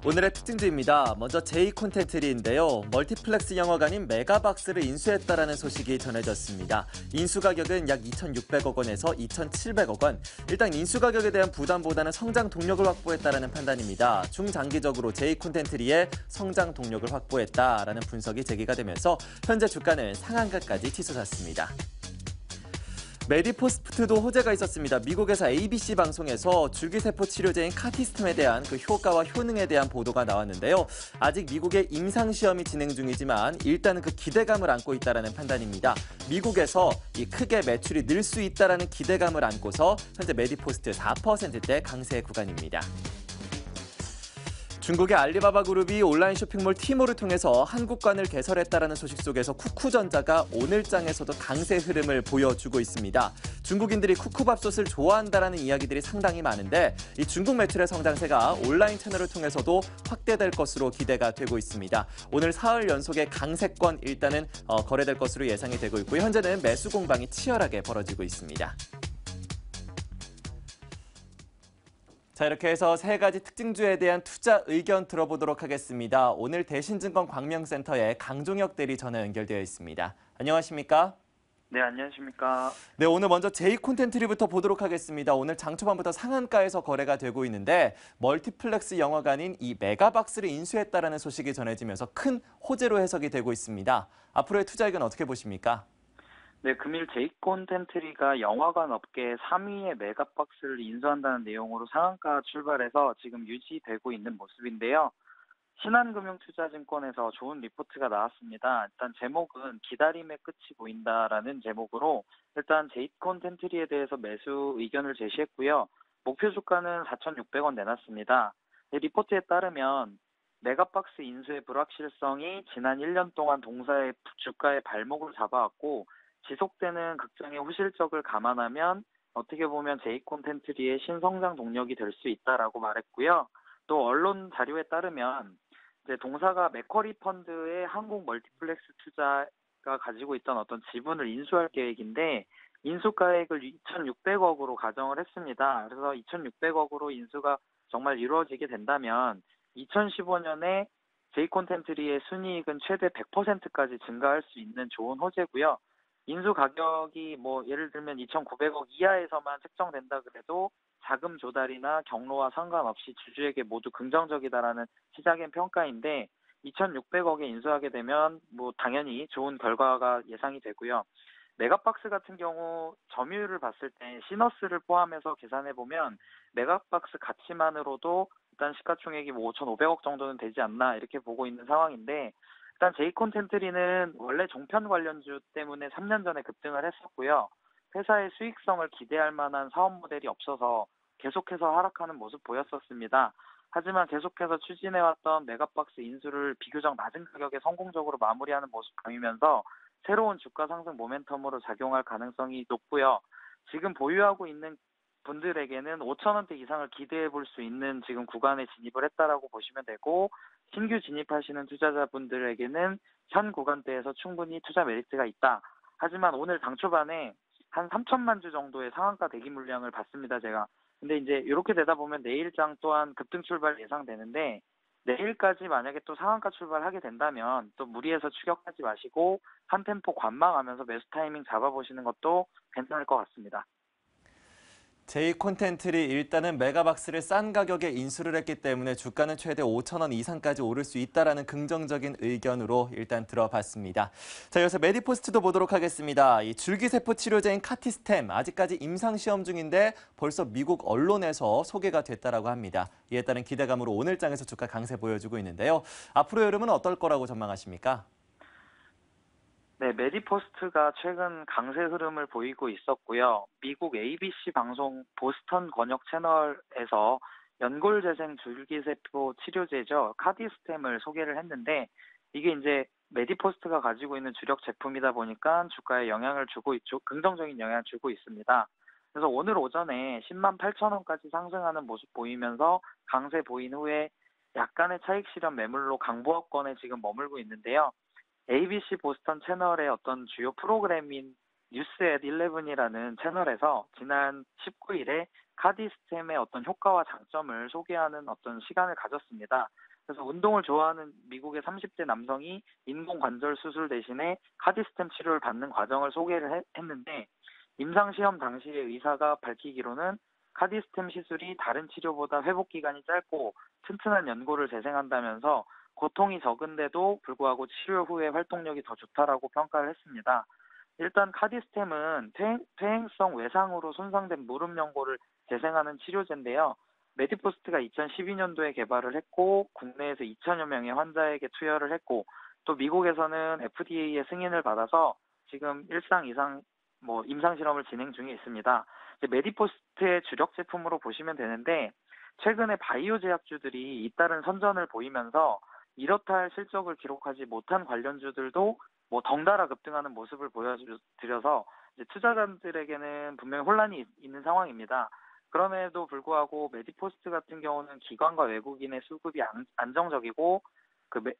오늘의 특징주입니다. 먼저 J콘텐트리인데요. 멀티플렉스 영화관인 메가박스를 인수했다라는 소식이 전해졌습니다. 인수 가격은 약 2,600억 원에서 2,700억 원. 일단 인수 가격에 대한 부담보다는 성장 동력을 확보했다라는 판단입니다. 중장기적으로 J콘텐트리의 성장 동력을 확보했다라는 분석이 제기가 되면서 현재 주가는 상한가까지 치솟았습니다. 메디포스트도 호재가 있었습니다. 미국에서 ABC 방송에서 줄기세포 치료제인 카티스템에 대한 그 효과와 효능에 대한 보도가 나왔는데요. 아직 미국의 임상시험이 진행 중이지만 일단은 그 기대감을 안고 있다는 판단입니다. 미국에서 크게 매출이 늘 수 있다는 기대감을 안고서 현재 메디포스트 4%대 강세 구간입니다. 중국의 알리바바 그룹이 온라인 쇼핑몰 티모를 통해서 한국관을 개설했다는 소식 속에서 쿠쿠전자가 오늘장에서도 강세 흐름을 보여주고 있습니다. 중국인들이 쿠쿠밥솥을 좋아한다는 이야기들이 상당히 많은데 이 중국 매출의 성장세가 온라인 채널을 통해서도 확대될 것으로 기대가 되고 있습니다. 오늘 사흘 연속의 강세권 일단은 거래될 것으로 예상이 되고 있고 현재는 매수 공방이 치열하게 벌어지고 있습니다. 자, 이렇게 해서 세 가지 특징주에 대한 투자 의견 들어보도록 하겠습니다. 오늘 대신증권 광명센터의 강종혁 대리 전화 연결되어 있습니다. 안녕하십니까? 네, 안녕하십니까? 네, 오늘 먼저 J콘텐트리부터 보도록 하겠습니다. 오늘 장 초반부터 상한가에서 거래가 되고 있는데 멀티플렉스 영화관인 이 메가박스를 인수했다는 소식이 전해지면서 큰 호재로 해석이 되고 있습니다. 앞으로의 투자 의견 어떻게 보십니까? 네, 금일 J콘텐트리가 영화관 업계 3위의 메가박스를 인수한다는 내용으로 상한가 출발해서 지금 유지되고 있는 모습인데요. 신한금융투자증권에서 좋은 리포트가 나왔습니다. 일단 제목은 기다림의 끝이 보인다라는 제목으로 일단 J콘텐트리에 대해서 매수 의견을 제시했고요. 목표 주가는 4,600원 내놨습니다. 리포트에 따르면 메가박스 인수의 불확실성이 지난 1년 동안 동사의 주가의 발목을 잡아왔고 지속되는 극장의 호실적을 감안하면 어떻게 보면 J콘텐트리의 신성장 동력이 될 수 있다라고 말했고요. 또 언론 자료에 따르면 이제 동사가 맥쿼리 펀드의 한국 멀티플렉스 투자가 가지고 있던 어떤 지분을 인수할 계획인데 인수가액을 2,600억으로 가정을 했습니다. 그래서 2,600억으로 인수가 정말 이루어지게 된다면 2015년에 J콘텐트리의 순이익은 최대 100%까지 증가할 수 있는 좋은 호재고요. 인수 가격이 예를 들면 2,900억 이하에서만 책정된다 그래도 자금 조달이나 경로와 상관없이 주주에게 모두 긍정적이다라는 시장의 평가인데 2,600억에 인수하게 되면 당연히 좋은 결과가 예상이 되고요. 메가박스 같은 경우 점유율을 봤을 때 시너스를 포함해서 계산해 보면 메가박스 가치만으로도 일단 시가총액이 5,500억 정도는 되지 않나 이렇게 보고 있는 상황인데 일단 J콘텐트리는 원래 종편 관련주 때문에 3년 전에 급등을 했었고요. 회사의 수익성을 기대할 만한 사업 모델이 없어서 계속해서 하락하는 모습 보였었습니다. 하지만 계속해서 추진해왔던 메가박스 인수를 비교적 낮은 가격에 성공적으로 마무리하는 모습 보이면서 새로운 주가 상승 모멘텀으로 작용할 가능성이 높고요. 지금 보유하고 있는 분들에게는 5,000원대 이상을 기대해 볼 수 있는 지금 구간에 진입을 했다라고 보시면 되고 신규 진입하시는 투자자분들에게는 현 구간대에서 충분히 투자 메리트가 있다. 하지만 오늘 당 초반에 한 3천만 주 정도의 상한가 대기 물량을 봤습니다, 제가. 근데 이제 이렇게 되다 보면 내일장 또한 급등 출발 예상되는데 내일까지 만약에 또 상한가 출발하게 된다면 또 무리해서 추격하지 마시고 한 템포 관망하면서 매수 타이밍 잡아보시는 것도 괜찮을 것 같습니다. J콘텐트리 일단은 메가박스를 싼 가격에 인수를 했기 때문에 주가는 최대 5,000원 이상까지 오를 수 있다는 긍정적인 의견으로 일단 들어봤습니다. 자, 여기서 메디포스트도 보도록 하겠습니다. 이 줄기세포 치료제인 카티스템 아직까지 임상시험 중인데 벌써 미국 언론에서 소개가 됐다라고 합니다. 이에 따른 기대감으로 오늘장에서 주가 강세 보여주고 있는데요. 앞으로 여름은 어떨 거라고 전망하십니까? 네, 메디포스트가 최근 강세 흐름을 보이고 있었고요. 미국 ABC 방송 보스턴 권역 채널에서 연골재생 줄기세포 치료제죠. 카디스템을 소개를 했는데 이게 이제 메디포스트가 가지고 있는 주력 제품이다 보니까 주가에 긍정적인 영향을 주고 있습니다. 그래서 오늘 오전에 10만 8천 원까지 상승하는 모습 보이면서 강세 보인 후에 약간의 차익 실현 매물로 강보합권에 지금 머물고 있는데요. ABC 보스턴 채널의 어떤 주요 프로그램인 뉴스 앳 11이라는 채널에서 지난 19일에 카디스템의 어떤 효과와 장점을 소개하는 어떤 시간을 가졌습니다. 그래서 운동을 좋아하는 미국의 30대 남성이 인공관절 수술 대신에 카디스템 치료를 받는 과정을 소개를 했는데 임상시험 당시에 의사가 밝히기로는 카디스템 시술이 다른 치료보다 회복 기간이 짧고 튼튼한 연골을 재생한다면서 고통이 적은데도 불구하고 치료 후에 활동력이 더 좋다라고 평가를 했습니다. 일단 카디스템은 퇴행성 외상으로 손상된 무릎 연골을 재생하는 치료제인데요. 메디포스트가 2012년도에 개발을 했고 국내에서 2천여 명의 환자에게 투여를 했고 또 미국에서는 FDA의 승인을 받아서 지금 일상 이상 임상 실험을 진행 중에 있습니다. 이제 메디포스트의 주력 제품으로 보시면 되는데 최근에 바이오 제약주들이 잇따른 선전을 보이면서 이렇다 할 실적을 기록하지 못한 관련주들도 덩달아 급등하는 모습을 보여드려서 이제 투자자들에게는 분명히 혼란이 있는 상황입니다. 그럼에도 불구하고 메디포스트 같은 경우는 기관과 외국인의 수급이 안정적이고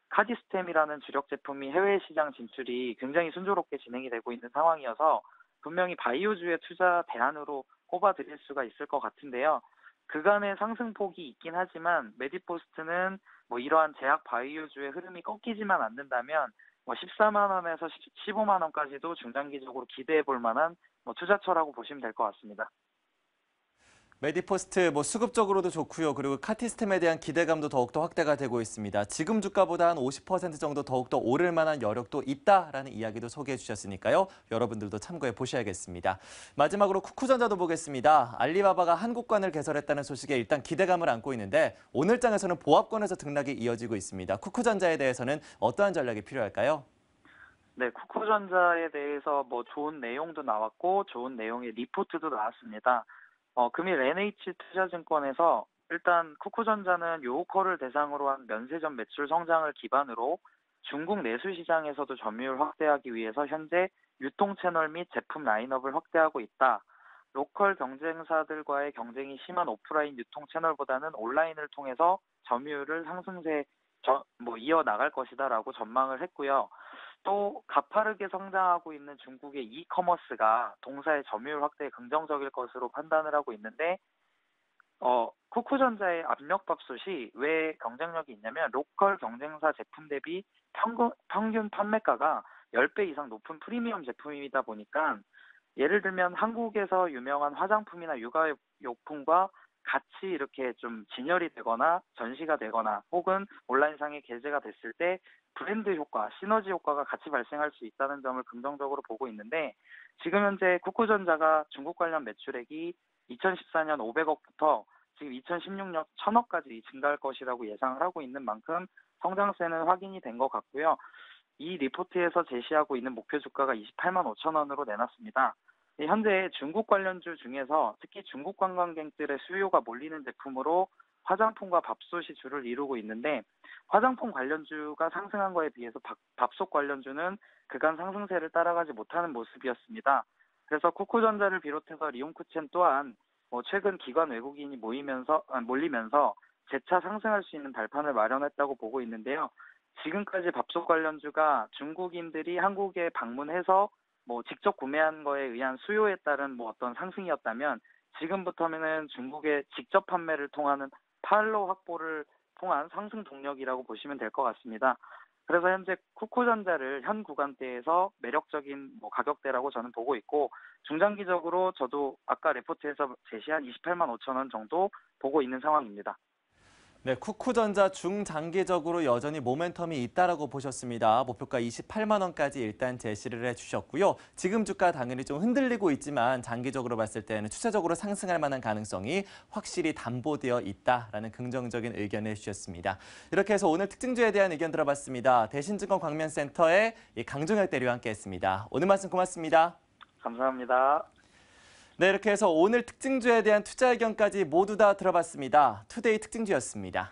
카디스템이라는 주력 제품이 해외 시장 진출이 굉장히 순조롭게 진행이 되고 있는 상황이어서 분명히 바이오주의 투자 대안으로 꼽아드릴 수가 있을 것 같은데요. 그간의 상승폭이 있긴 하지만 메디포스트는 이러한 제약 바이오주의 흐름이 꺾이지만 않는다면 14만 원에서 15만 원까지도 중장기적으로 기대해 볼 만한 투자처라고 보시면 될 것 같습니다. 메디포스트 수급적으로도 좋고요. 그리고 카티스템에 대한 기대감도 더욱더 확대가 되고 있습니다. 지금 주가보다 한 50% 정도 더욱더 오를 만한 여력도 있다라는 이야기도 소개해 주셨으니까요. 여러분들도 참고해 보셔야겠습니다. 마지막으로 쿠쿠전자도 보겠습니다. 알리바바가 한국관을 개설했다는 소식에 일단 기대감을 안고 있는데 오늘 장에서는 보합권에서 등락이 이어지고 있습니다. 쿠쿠전자에 대해서는 어떠한 전략이 필요할까요? 네, 쿠쿠전자에 대해서 좋은 내용도 나왔고 좋은 내용의 리포트도 나왔습니다. 금일 NH투자증권에서 일단 쿠쿠전자는 요오커를 대상으로 한 면세점 매출 성장을 기반으로 중국 내수 시장에서도 점유율 확대하기 위해서 현재 유통 채널 및 제품 라인업을 확대하고 있다. 로컬 경쟁사들과의 경쟁이 심한 오프라인 유통 채널보다는 온라인을 통해서 점유율을 상승세 이어나갈 것이다라고 전망을 했고요. 또 가파르게 성장하고 있는 중국의 이커머스가 동사의 점유율 확대에 긍정적일 것으로 판단을 하고 있는데 쿠쿠전자의 압력밥솥이 왜 경쟁력이 있냐면 로컬 경쟁사 제품 대비 평균 판매가가 10배 이상 높은 프리미엄 제품이다 보니까 예를 들면 한국에서 유명한 화장품이나 육아용품과 같이 이렇게 좀 진열이 되거나 전시가 되거나 혹은 온라인상에 게재가 됐을 때 브랜드 효과, 시너지 효과가 같이 발생할 수 있다는 점을 긍정적으로 보고 있는데 지금 현재 쿠쿠전자가 중국 관련 매출액이 2014년 500억부터 지금 2016년 1000억까지 증가할 것이라고 예상을 하고 있는 만큼 성장세는 확인이 된 것 같고요. 이 리포트에서 제시하고 있는 목표 주가가 28만 5천 원으로 내놨습니다. 현재 중국 관련주 중에서 특히 중국 관광객들의 수요가 몰리는 제품으로 화장품과 밥솥이 주를 이루고 있는데 화장품 관련주가 상승한 거에 비해서 밥솥 관련주는 그간 상승세를 따라가지 못하는 모습이었습니다. 그래서 쿠쿠전자를 비롯해서 리움쿠첸 또한 최근 기관 외국인이 몰리면서 재차 상승할 수 있는 발판을 마련했다고 보고 있는데요. 지금까지 밥솥 관련주가 중국인들이 한국에 방문해서 직접 구매한 거에 의한 수요에 따른 어떤 상승이었다면 지금부터는 중국의 직접 판매를 통하는 판로 확보를 통한 상승 동력이라고 보시면 될 것 같습니다. 그래서 현재 쿠쿠전자를 현 구간대에서 매력적인 가격대라고 저는 보고 있고 중장기적으로 저도 아까 레포트에서 제시한 28만 5천 원 정도 보고 있는 상황입니다. 네, 쿠쿠전자 중장기적으로 여전히 모멘텀이 있다라고 보셨습니다. 목표가 28만 원까지 일단 제시를 해주셨고요. 지금 주가 당연히 좀 흔들리고 있지만 장기적으로 봤을 때는 추세적으로 상승할 만한 가능성이 확실히 담보되어 있다라는 긍정적인 의견을 해주셨습니다. 이렇게 해서 오늘 특징주에 대한 의견 들어봤습니다. 대신증권 광면센터의 강종혁 대리와 함께했습니다. 오늘 말씀 고맙습니다. 감사합니다. 네, 이렇게 해서 오늘 특징주에 대한 투자 의견까지 모두 다 들어봤습니다. 투데이 특징주였습니다.